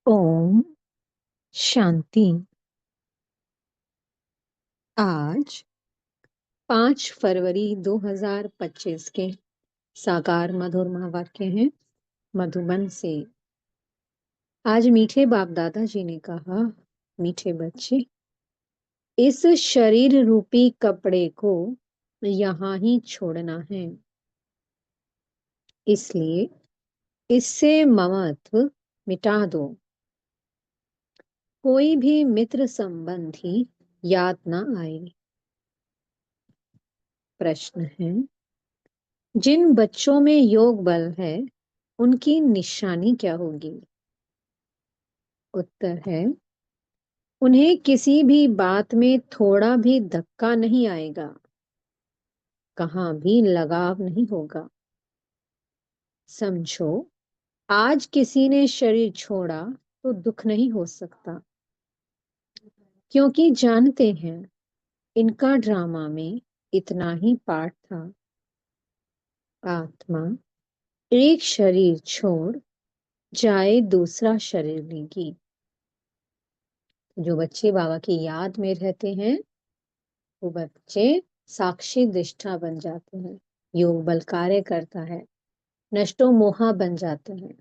ओम शांति। आज 5 फरवरी 2025 के साकार मधुर महावाक्य हैं मधुबन से। आज मीठे बाप दादा जी ने कहा, मीठे बच्चे, इस शरीर रूपी कपड़े को यहाँ ही छोड़ना है, इसलिए इससे ममत्व मिटा दो। कोई भी मित्र संबंधी याद ना आए। प्रश्न है, जिन बच्चों में योग बल है उनकी निशानी क्या होगी? उत्तर है, उन्हें किसी भी बात में थोड़ा भी धक्का नहीं आएगा, कहाँ भी लगाव नहीं होगा। समझो, आज किसी ने शरीर छोड़ा तो दुख नहीं हो सकता, क्योंकि जानते हैं इनका ड्रामा में इतना ही पार्ट था। आत्मा एक शरीर छोड़ जाए दूसरा शरीर लेगी। जो बच्चे बाबा की याद में रहते हैं वो बच्चे साक्षी दृष्टा बन जाते हैं, योग बल कार्य करता है, नष्टो मोहा बन जाते हैं।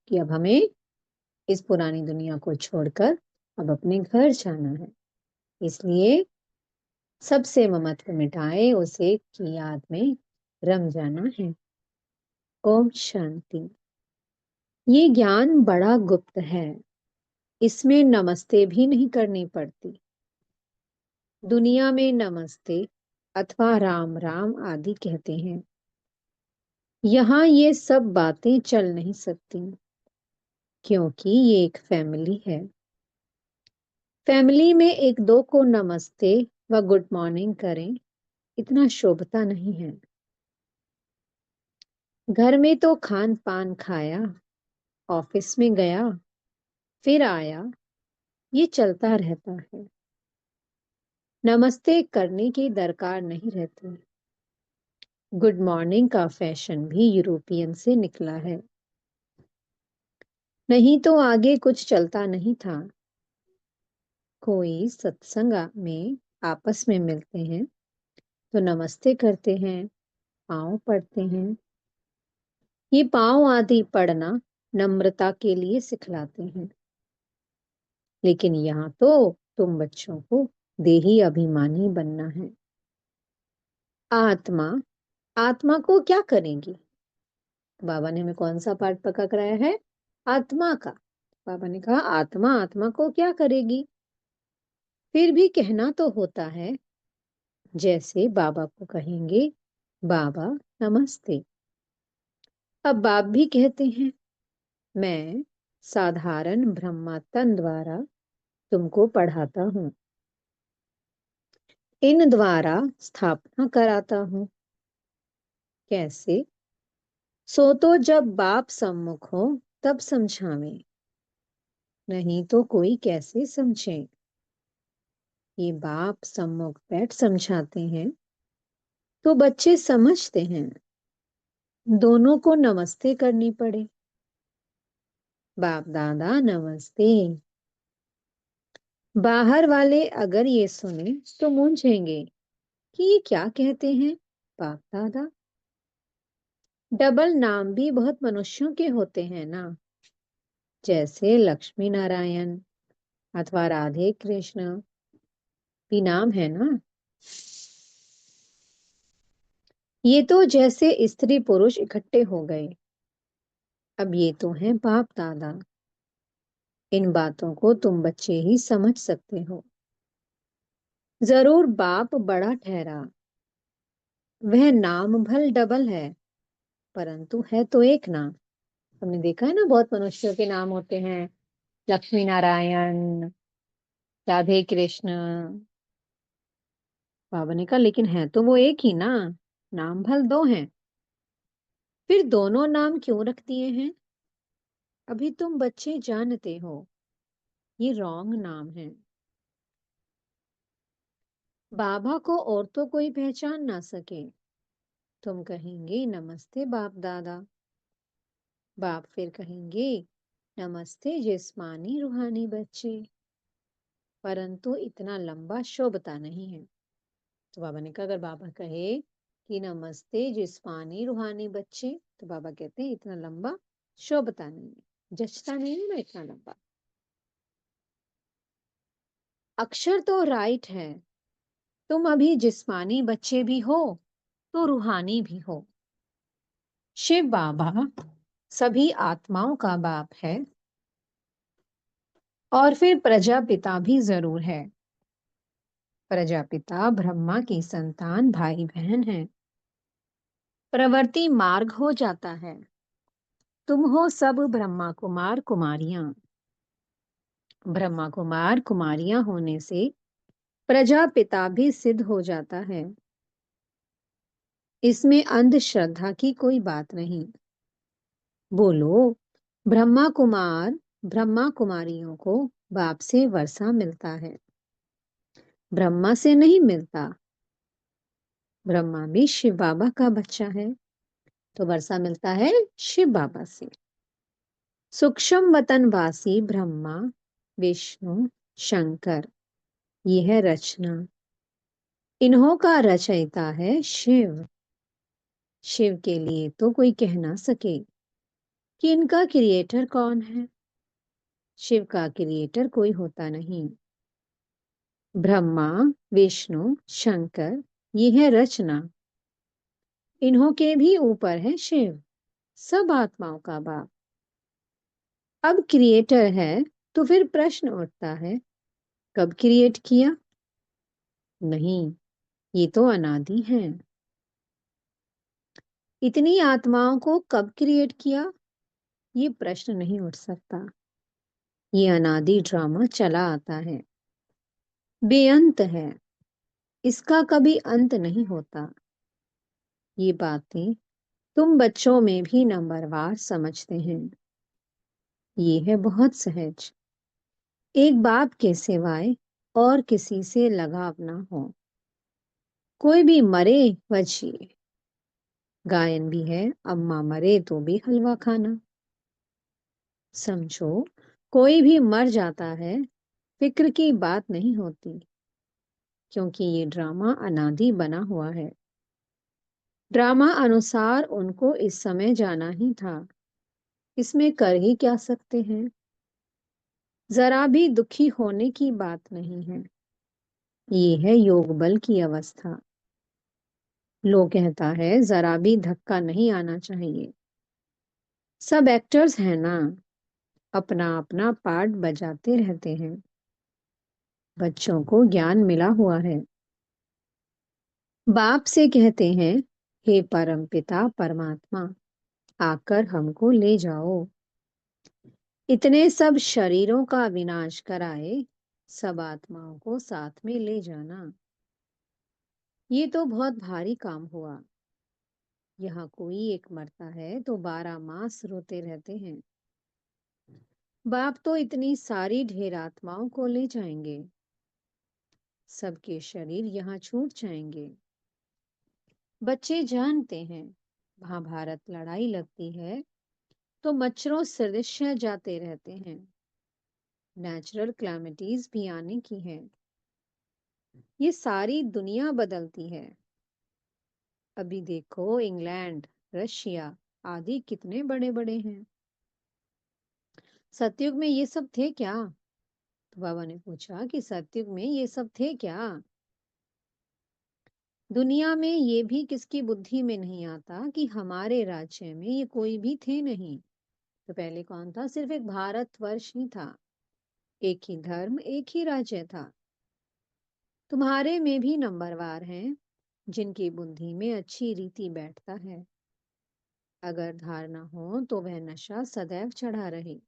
कि अब हमें इस पुरानी दुनिया को छोड़कर अब अपने घर जाना है, इसलिए सबसे ममत्व मिटाए, उसे की याद में रम जाना है। ओम शांति। ये ज्ञान बड़ा गुप्त है, इसमें नमस्ते भी नहीं करनी पड़ती। दुनिया में नमस्ते अथवा राम राम आदि कहते हैं, यहाँ ये सब बातें चल नहीं सकती, क्योंकि ये एक फैमिली है। फैमिली में एक दो को नमस्ते व गुड मॉर्निंग करें, इतना शोभता नहीं है। घर में तो खान पान खाया, ऑफिस में गया, फिर आया, ये चलता रहता है। नमस्ते करने की दरकार नहीं रहती। गुड मॉर्निंग का फैशन भी यूरोपियन से निकला है, नहीं तो आगे कुछ चलता नहीं था। कोई सत्संग में आपस में मिलते हैं तो नमस्ते करते हैं, पाँव पड़ते हैं। ये पाँव आदि पढ़ना नम्रता के लिए सिखलाते हैं, लेकिन यहाँ तो तुम बच्चों को देही अभिमानी बनना है। आत्मा आत्मा को क्या करेंगी? बाबा ने हमें कौन सा पाठ पक्का कराया है? आत्मा का। बाबा ने कहा आत्मा आत्मा को क्या करेगी? फिर भी कहना तो होता है, जैसे बाबा को कहेंगे, बाबा नमस्ते। अब बाप भी कहते हैं, मैं साधारण ब्रह्मा तन द्वारा तुमको पढ़ाता हूँ, इन द्वारा स्थापना कराता हूँ। कैसे? सो तो जब बाप सम्मुख हो तब समझावे, नहीं तो कोई कैसे समझे। ये बाप सम्मुख बैठ समझाते हैं तो बच्चे समझते हैं। दोनों को नमस्ते करनी पड़े। बाप दादा नमस्ते। बाहर वाले अगर ये सुने तो मूंझेंगे कि ये क्या कहते हैं बाप दादा। डबल नाम भी बहुत मनुष्यों के होते हैं ना, जैसे लक्ष्मी नारायण अथवा राधे कृष्ण भी नाम है ना। ये तो जैसे स्त्री पुरुष इकट्ठे हो गए। अब ये तो हैं बाप दादा। इन बातों को तुम बच्चे ही समझ सकते हो। जरूर बाप बड़ा ठहरा, वह नाम भल डबल है, परंतु है तो एक नाम। हमने देखा है ना, बहुत मनुष्यों के नाम होते हैं, लक्ष्मी नारायण, राधे कृष्ण। बाबा ने कहा लेकिन है तो वो एक ही ना, नाम भल दो हैं। फिर दोनों नाम क्यों रख दिए हैं? अभी तुम बच्चे जानते हो ये रॉन्ग नाम है। बाबा को और तो कोई पहचान ना सके, तुम कहेंगे नमस्ते बाप दादा। बाप फिर कहेंगे नमस्ते जिस्मानी रूहानी बच्चे। परंतु इतना लंबा शोभता नहीं है। तो बाबा ने कहा, अगर बाबा कहे कि नमस्ते जिस्मानी रूहानी बच्चे, तो बाबा कहते हैं इतना लंबा शोभता नहीं है, जचता नहीं है ना इतना लंबा। अक्षर तो राइट है, तुम अभी जिस्मानी बच्चे भी हो तो रूहानी भी हो। शिव बाबा सभी आत्माओं का बाप है और फिर प्रजापिता भी जरूर है। प्रजापिता ब्रह्मा की संतान भाई बहन है। प्रवृत्ति मार्ग हो जाता है। तुम हो सब ब्रह्मा कुमार कुमारियां। ब्रह्मा कुमार कुमारियां होने से प्रजापिता भी सिद्ध हो जाता है। इसमें अंधश्रद्धा की कोई बात नहीं। बोलो, ब्रह्मा कुमारियों को बाप से वर्षा मिलता है, ब्रह्मा से नहीं मिलता। ब्रह्मा भी शिव बाबा का बच्चा है, तो वर्षा मिलता है शिव बाबा से। सूक्ष्म वतनवासी ब्रह्मा विष्णु शंकर, ये है रचना। इन्हों का रचयिता है शिव। शिव के लिए तो कोई कह ना सके कि इनका क्रिएटर कौन है। शिव का क्रिएटर कोई होता नहीं। ब्रह्मा विष्णु शंकर, ये है रचना। इन्हों के भी ऊपर है शिव, सब आत्माओं का बाप। अब क्रिएटर है तो फिर प्रश्न उठता है, कब क्रिएट किया? नहीं, ये तो अनादि है। इतनी आत्माओं को कब क्रिएट किया, ये प्रश्न नहीं उठ सकता। ये अनादि ड्रामा चला आता है, बेअंत है, इसका कभी अंत नहीं होता। ये बातें तुम बच्चों में भी नंबरवार समझते हैं। ये है बहुत सहज। एक बाप के सिवाय और किसी से लगाव ना हो। कोई भी मरे व जिए, गायन भी है, अम्मा मरे तो भी हलवा खाना। समझो, कोई भी मर जाता है, फिक्र की बात नहीं होती, क्योंकि ये ड्रामा अनादि बना हुआ है। ड्रामा अनुसार उनको इस समय जाना ही था, इसमें कर ही क्या सकते हैं। जरा भी दुखी होने की बात नहीं है। ये है योग बल की अवस्था। लोग कहता है जरा भी धक्का नहीं आना चाहिए। सब एक्टर्स हैं ना, अपना अपना पार्ट बजाते रहते हैं। बच्चों को ज्ञान मिला हुआ है। बाप से कहते हैं, हे परम पिता परमात्मा, आकर हमको ले जाओ। इतने सब शरीरों का विनाश कराए, सब आत्माओं को साथ में ले जाना, ये तो बहुत भारी काम हुआ। यहाँ कोई एक मरता है तो 12 मास रोते रहते हैं। बाप तो इतनी सारी ढेर आत्माओं को ले जाएंगे, सबके शरीर यहाँ छूट जाएंगे। बच्चे जानते हैं, महाभारत लड़ाई लगती है तो मच्छरों सदृश्य जाते रहते हैं। नेचुरल क्लैमिटीज भी आने की है। ये सारी दुनिया बदलती है। अभी देखो, इंग्लैंड रशिया आदि कितने बड़े बड़े हैं। सतयुग में ये सब थे क्या? तो बाबा ने पूछा कि सतयुग में ये सब थे क्या? दुनिया में ये भी किसकी बुद्धि में नहीं आता कि हमारे राज्य में ये कोई भी थे नहीं। तो पहले कौन था? सिर्फ एक भारतवर्ष ही था, एक ही धर्म, एक ही राज्य था। तुम्हारे में भी नंबरवार हैं, जिनकी बुद्धि में अच्छी रीति बैठता है। अगर धारणा हो तो वह नशा सदैव चढ़ा रहे।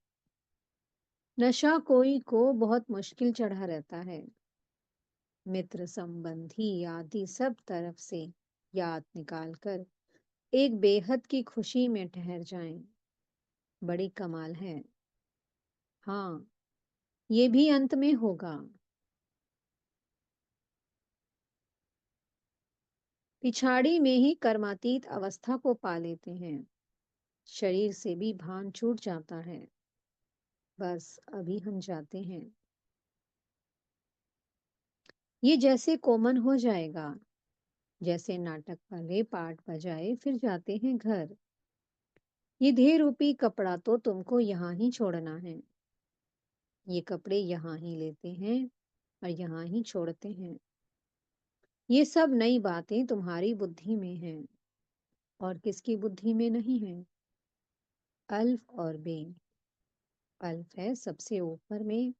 नशा कोई को बहुत मुश्किल चढ़ा रहता है। मित्र संबंधी आदि सब तरफ से याद निकालकर एक बेहद की खुशी में ठहर जाएं, बड़ी कमाल है। हाँ, ये भी अंत में होगा। पिछाड़ी में ही कर्मातीत अवस्था को पा लेते हैं। शरीर से भी भान छूट जाता है। बस अभी हम जाते हैं। ये जैसे कोमन हो जाएगा, जैसे नाटक वाले पार्ट बजाए फिर जाते हैं घर। ये देह रूपी कपड़ा तो तुमको यहाँ ही छोड़ना है। ये कपड़े यहाँ ही लेते हैं और यहाँ ही छोड़ते हैं। ये सब नई बातें तुम्हारी बुद्धि में हैं और किसकी बुद्धि में नहीं है। अल्फ और बे। अल्फ है सबसे ऊपर में।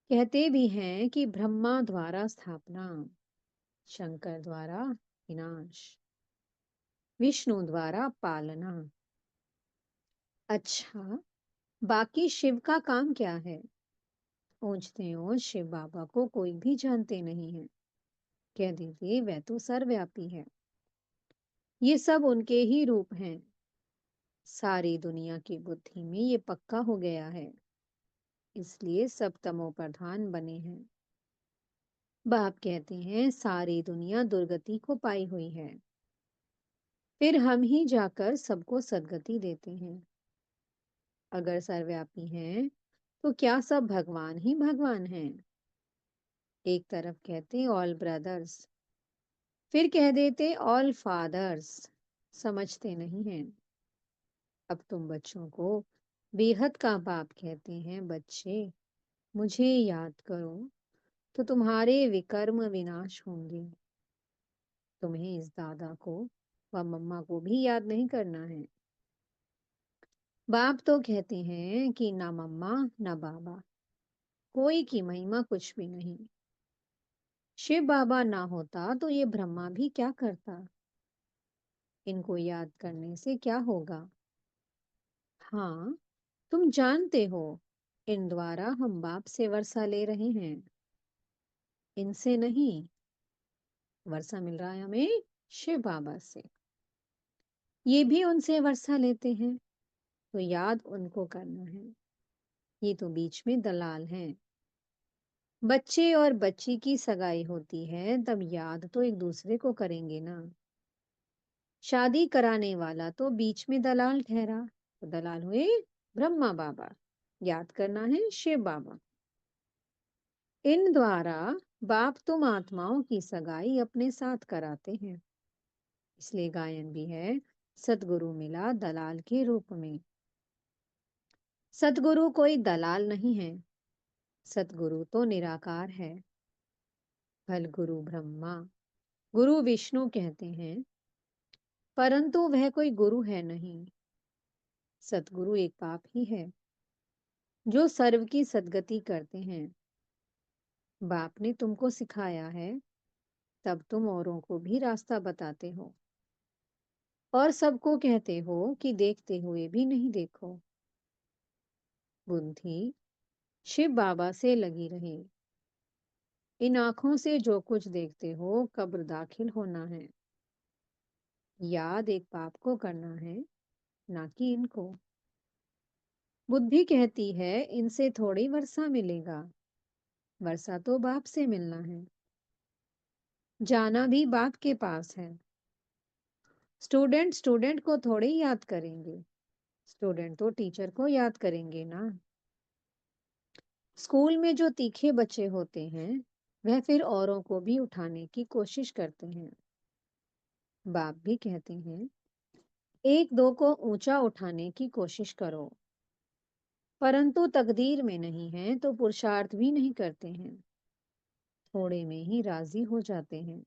कहते भी हैं कि ब्रह्मा द्वारा स्थापना, शंकर द्वारा विनाश, विष्णु द्वारा पालना। अच्छा, बाकी शिव का काम क्या है? पूछते हो शिव बाबा को कोई भी जानते नहीं है। कह दीजिए वह तो सर्वव्यापी है। ये सब उनके ही रूप हैं। सारी दुनिया की बुद्धि में ये पक्का हो गया है। इसलिए सब तमो प्रधान बने हैं। बाप कहते हैं सारी दुनिया दुर्गति को पाई हुई है। फिर हम ही जाकर सबको सद्गति देते हैं। अगर सर्वव्यापी हैं तो क्या सब भगवान ही भगवान हैं? एक तरफ कहते ऑल ब्रदर्स, फिर कह देते ऑल फादर्स। समझते नहीं हैं। अब तुम बच्चों को बेहद का बाप कहते हैं। बच्चे, मुझे याद करो तो तुम्हारे विकर्म विनाश होंगे। तुम्हें इस दादा को व मम्मा को भी याद नहीं करना है। बाप तो कहते हैं कि ना मम्मा ना बाबा, कोई की महिमा कुछ भी नहीं। शिव बाबा ना होता तो ये ब्रह्मा भी क्या करता? इनको याद करने से क्या होगा? हाँ, तुम जानते हो, इन द्वारा हम बाप से वर्षा ले रहे हैं, इनसे नहीं। वर्षा मिल रहा है हमें शिव बाबा से। ये भी उनसे वर्षा लेते हैं, तो याद उनको करना है। ये तो बीच में दलाल हैं। बच्चे और बच्ची की सगाई होती है तब याद तो एक दूसरे को करेंगे ना। शादी कराने वाला तो बीच में दलाल ठहरा, तो दलाल हुए ब्रह्मा बाबा। याद करना है शिव बाबा। इन द्वारा बाप तुम आत्माओं की सगाई अपने साथ कराते हैं। इसलिए गायन भी है, सतगुरु मिला दलाल के रूप में। सतगुरु कोई दलाल नहीं है। सतगुरु तो निराकार है। फल गुरु ब्रह्मा, गुरु विष्णु कहते हैं, परंतु वह कोई गुरु है नहीं। सतगुरु एक बाप ही है जो सर्व की सद्गति करते हैं। बाप ने तुमको सिखाया है, तब तुम औरों को भी रास्ता बताते हो और सबको कहते हो कि देखते हुए भी नहीं देखो। बुद्धि शिव बाबा से लगी रहे। इन आंखों से जो कुछ देखते हो कब्र दाखिल होना है। याद एक बाप को करना है, ना कि इनको। बुद्धि कहती है इनसे थोड़ी वर्षा मिलेगा, वर्षा तो बाप से मिलना है। जाना भी बाप के पास है। स्टूडेंट स्टूडेंट को थोड़े ही याद करेंगे, स्टूडेंट तो टीचर को याद करेंगे ना। स्कूल में जो तीखे बच्चे होते हैं वह फिर औरों को भी उठाने की कोशिश करते हैं। बाप भी कहते हैं एक दो को ऊंचा उठाने की कोशिश करो, परंतु तकदीर में नहीं है तो पुरुषार्थ भी नहीं करते हैं। थोड़े में ही राजी हो जाते हैं।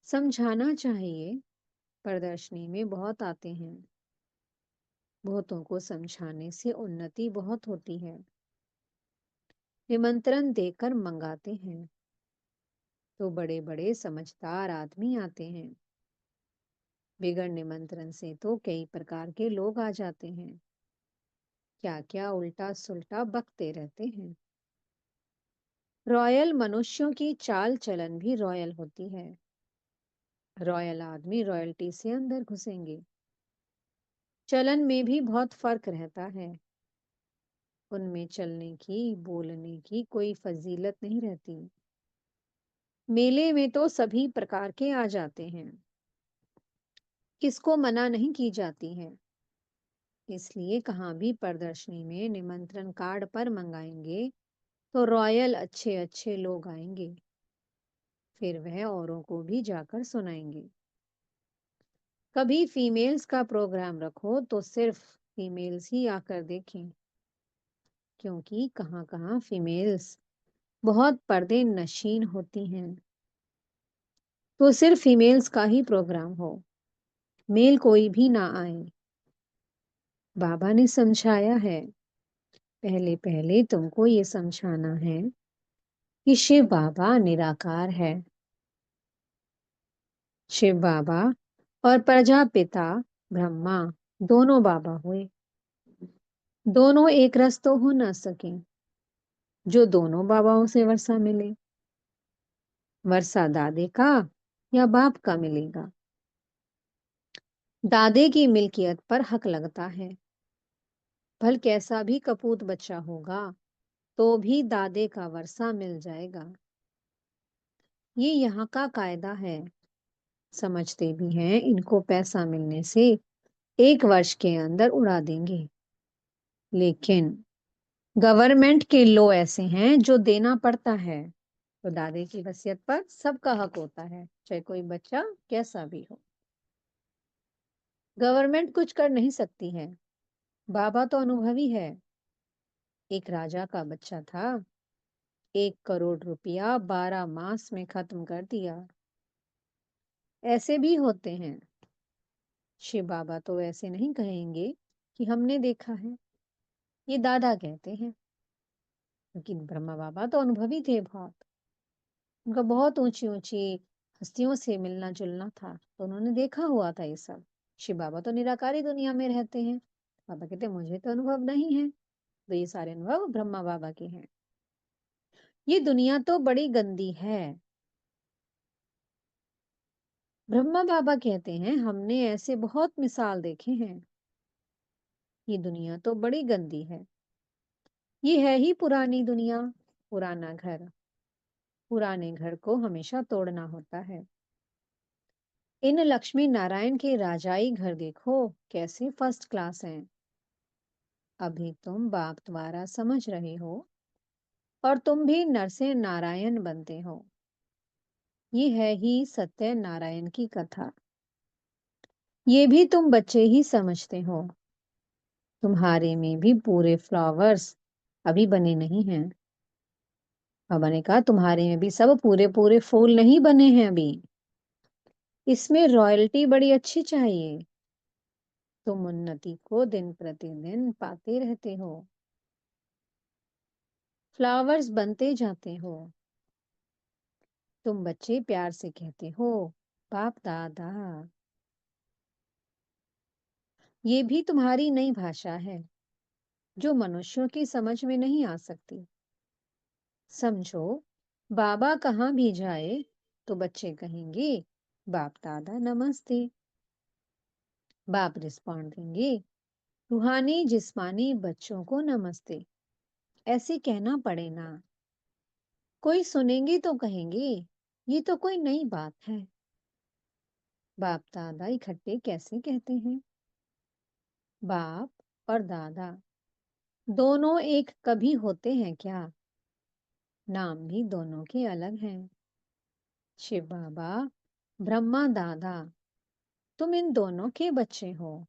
समझाना चाहिए, प्रदर्शनी में बहुत आते हैं। बहुतों को समझाने से उन्नति बहुत होती है। निमंत्रण देकर मंगाते हैं तो बड़े बड़े समझदार आदमी आते हैं। बिगड़ निमंत्रण से तो कई प्रकार के लोग आ जाते हैं। क्या क्या उल्टा सुल्टा बकते रहते हैं। रॉयल मनुष्यों की चाल चलन भी रॉयल होती है। रॉयल आदमी रॉयल्टी से अंदर घुसेंगे। चलन में भी बहुत फर्क रहता है। उनमें चलने की बोलने की कोई फजीलत नहीं रहती। मेले में तो सभी प्रकार के आ जाते हैं, किसको मना नहीं की जाती है। इसलिए कहाँ भी प्रदर्शनी में निमंत्रण कार्ड पर मंगाएंगे तो रॉयल अच्छे अच्छे लोग आएंगे, फिर वह औरों को भी जाकर सुनाएंगे। कभी फीमेल्स का प्रोग्राम रखो तो सिर्फ फीमेल्स ही आकर देखें, क्योंकि कहाँ कहाँ फीमेल्स बहुत पर्दे नशीन होती हैं। तो सिर्फ फीमेल्स का ही प्रोग्राम हो, मेल कोई भी ना आए। बाबा ने समझाया है, पहले पहले तुमको ये समझाना है कि शिव बाबा निराकार है। शिव बाबा और प्रजापिता ब्रह्मा दोनों बाबा हुए। दोनों एक रस तो हो ना सके, जो दोनों बाबाओं से वर्षा मिले। वर्षा दादे का या बाप का मिलेगा। दादे की मिल्कियत पर हक लगता है। भल कैसा भी कपूत बच्चा होगा तो भी दादे का वर्षा मिल जाएगा। ये यहाँ का कायदा है। समझते भी हैं इनको पैसा मिलने से 1 वर्ष के अंदर उड़ा देंगे, लेकिन गवर्नमेंट के लॉ ऐसे हैं जो देना पड़ता है। तो दादे की वसीयत पर सबका हक होता है, चाहे कोई बच्चा कैसा भी हो। गवर्नमेंट कुछ कर नहीं सकती है, बाबा तो अनुभवी है। एक राजा का बच्चा था, 1 करोड़ रुपया 12 मास में खत्म कर दिया। ऐसे भी होते हैं। शिव बाबा तो ऐसे नहीं कहेंगे कि हमने देखा है, ये दादा कहते हैं। क्योंकि ब्रह्मा बाबा तो अनुभवी थे बहुत, उनका बहुत ऊंची ऊंची हस्तियों से मिलना जुलना था, तो उन्होंने देखा हुआ था ये सब। शिव बाबा तो निराकारी दुनिया में रहते हैं। बाबा कहते मुझे तो अनुभव नहीं है, तो ये सारे अनुभव ब्रह्मा बाबा के हैं। ये दुनिया तो बड़ी गंदी है। ब्रह्मा बाबा कहते हैं हमने ऐसे बहुत मिसाल देखे हैं। ये दुनिया तो बड़ी गंदी है। ये है ही पुरानी दुनिया, पुराना घर। पुराने घर को हमेशा तोड़ना होता है। इन लक्ष्मी नारायण के राजाई घर देखो, कैसे फर्स्ट क्लास हैं। अभी तुम बाप द्वारा समझ रहे हो और तुम भी नर से नारायण बनते हो। ये है ही सत्य नारायण की कथा। ये भी तुम बच्चे ही समझते हो। तुम्हारे में भी पूरे फ्लावर्स अभी बने नहीं हैं। बाबा ने कहा तुम्हारे में भी सब पूरे पूरे फूल नहीं बने हैं अभी। इसमें रॉयल्टी बड़ी अच्छी चाहिए। तुम उन्नति को दिन प्रतिदिन पाते रहते हो, फ्लावर्स बनते जाते हो। तुम बच्चे प्यार से कहते हो बाप दादा। ये भी तुम्हारी नई भाषा है, जो मनुष्यों की समझ में नहीं आ सकती। समझो, बाबा कहाँ भी जाए तो बच्चे कहेंगे बाप दादा नमस्ते। बाप रिस्पॉन्ड देंगे रूहानी जिस्मानी बच्चों को नमस्ते। ऐसे कहना पड़े ना, कोई सुनेंगे तो कहेंगे ये तो कोई नई बात है। बाप दादा इकट्ठे कैसे कहते हैं। बाप और दादा दोनों एक कभी होते हैं क्या। नाम भी दोनों के अलग हैं। शिव बाबा, ब्रह्मा दादा, तुम इन दोनों के बच्चे हो।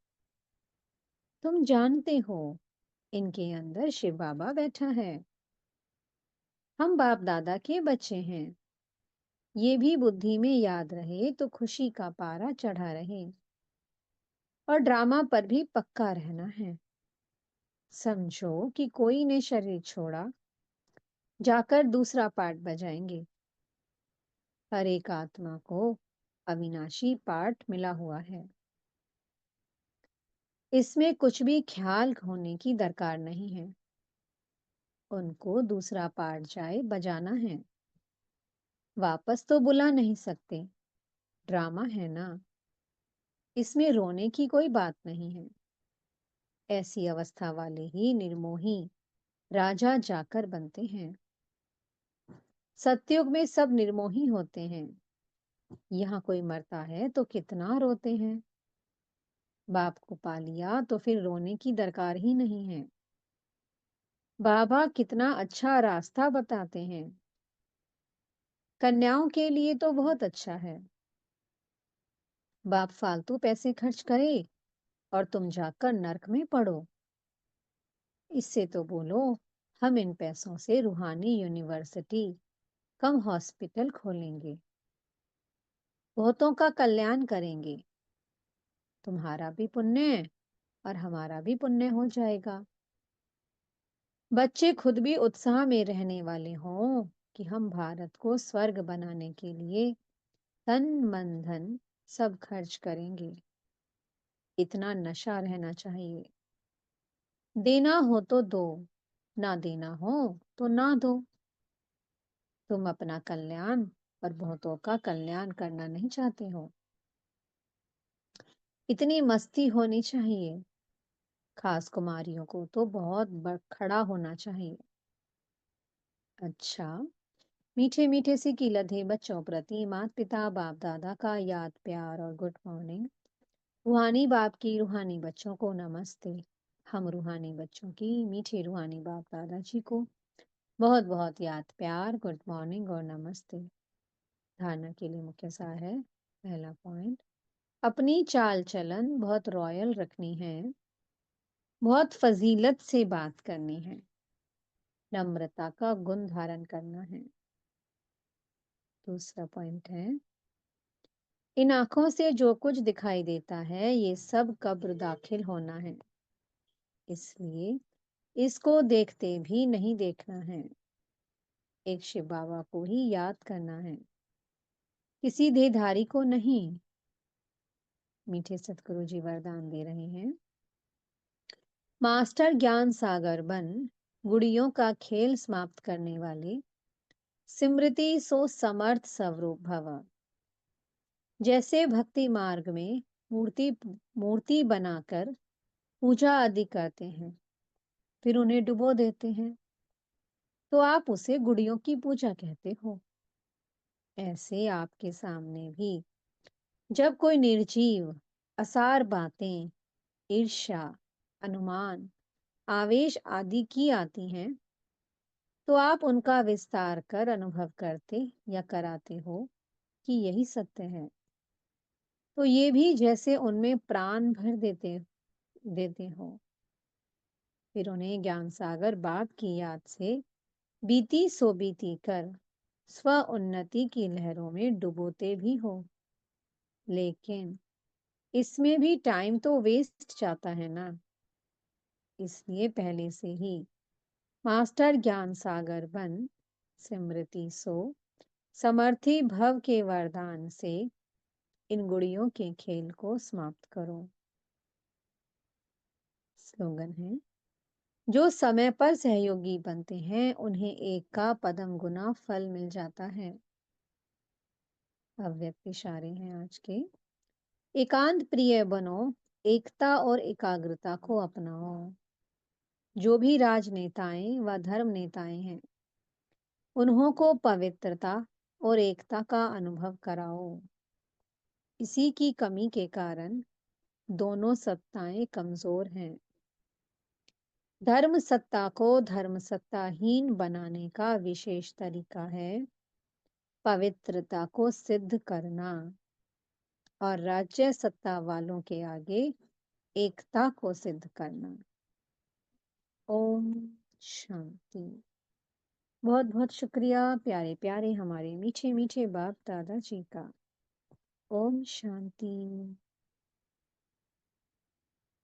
तुम जानते हो इनके अंदर शिव बाबा बैठा है। हम बाप दादा के बच्चे हैं। ये भी बुद्धि में याद रहे तो खुशी का पारा चढ़ा रहे। और ड्रामा पर भी पक्का रहना है। समझो कि कोई ने शरीर छोड़ा, जाकर दूसरा पार्ट बजाएंगे। हर एक आत्मा को अविनाशी पार्ट मिला हुआ है। इसमें कुछ भी ख्याल होने की दरकार नहीं है। उनको दूसरा पार्ट जाए बजाना है। वापस तो बुला नहीं सकते, ड्रामा है ना। इसमें रोने की कोई बात नहीं है। ऐसी अवस्था वाले ही निर्मोही राजा जाकर बनते हैं। सतयुग में सब निर्मोही होते हैं। यहाँ कोई मरता है तो कितना रोते हैं। बाप को पा लिया तो फिर रोने की दरकार ही नहीं है। बाबा कितना अच्छा रास्ता बताते हैं। कन्याओं के लिए तो बहुत अच्छा है। बाप फालतू पैसे खर्च करे और तुम जाकर नर्क में पड़ो। इससे तो बोलो हम इन पैसों से रूहानी यूनिवर्सिटी कम हॉस्पिटल खोलेंगे, बहुतों का कल्याण करेंगे। तुम्हारा भी पुण्य और हमारा भी पुण्य हो जाएगा। बच्चे खुद भी उत्साह में रहने वाले हों कि हम भारत को स्वर्ग बनाने के लिए तन मन धन सब खर्च करेंगे। इतना नशा रहना चाहिए। देना हो तो दो, ना देना हो तो ना दो। तुम अपना कल्याण और बहुतों का कल्याण करना नहीं चाहते हो। इतनी मस्ती होनी चाहिए। खास कुमारियों को तो बहुत खड़ा होना चाहिए। अच्छा, मीठे मीठे से की लधे बच्चों प्रति माता पिता बाप दादा का याद प्यार और गुड मॉर्निंग। रूहानी बाप की रूहानी बच्चों को नमस्ते। हम रूहानी बच्चों की मीठे रूहानी बाप दादा जी को बहुत बहुत याद प्यार गुड मॉर्निंग और नमस्ते। धारणा के लिए मुख्य सार है। पहला पॉइंट, अपनी चाल चलन बहुत रॉयल रखनी है। बहुत फजीलत से बात करनी है। नम्रता का गुण धारण करना है। दूसरा पॉइंट है, इन आंखों से जो कुछ दिखाई देता है ये सब कब्र दाखिल होना है। इसलिए इसको देखते भी नहीं देखना है। एक शिव बाबा को ही याद करना है, किसी देहधारी को नहीं। मीठे सतगुरु जी वरदान दे रहे हैं। मास्टर ज्ञान सागर बन, गुड़ियों का खेल समाप्त करने वाले। स्मृति सो समर्थ स्वरूप भव। जैसे भक्ति मार्ग में मूर्ति मूर्ति बनाकर पूजा आदि करते हैं, फिर उन्हें डुबो देते हैं, तो आप उसे गुड़ियों की पूजा कहते हो। ऐसे आपके सामने भी जब कोई निर्जीव असार बातें, ईर्ष्या, अनुमान, आवेश आदि की आती हैं, तो आप उनका विस्तार कर अनुभव करते या कराते हो कि यही सत्य है। तो ये भी जैसे उनमें प्राण भर देते देते हो। फिर उन्हें ज्ञान सागर बाप की याद से बीती सो बीती कर स्व उन्नति की लहरों में डुबोते भी हो। लेकिन इसमें भी टाइम तो वेस्ट जाता है ना। इसलिए पहले से ही मास्टर ज्ञान सागर बन, स्मृति सो समर्थी भव के वरदान से इन गुड़ियों के खेल को समाप्त करो। स्लोगन है, जो समय पर सहयोगी बनते हैं उन्हें एक का पदम गुना फल मिल जाता है। अव्यक्त इशारे हैं आज के। एकांत प्रिय बनो, एकता और एकाग्रता को अपनाओ। जो भी राजनेताएं व धर्म नेताएं हैं उन्हों को पवित्रता और एकता का अनुभव कराओ। इसी की कमी के कारण दोनों सत्ताएं कमजोर हैं। धर्म सत्ता को धर्म सत्ताहीन बनाने का विशेष तरीका है पवित्रता को सिद्ध करना और राज्य सत्ता वालों के आगे एकता को सिद्ध करना। ओम शांति। बहुत बहुत शुक्रिया प्यारे प्यारे हमारे मीठे मीठे बाप दादा जी का। ओम शांति।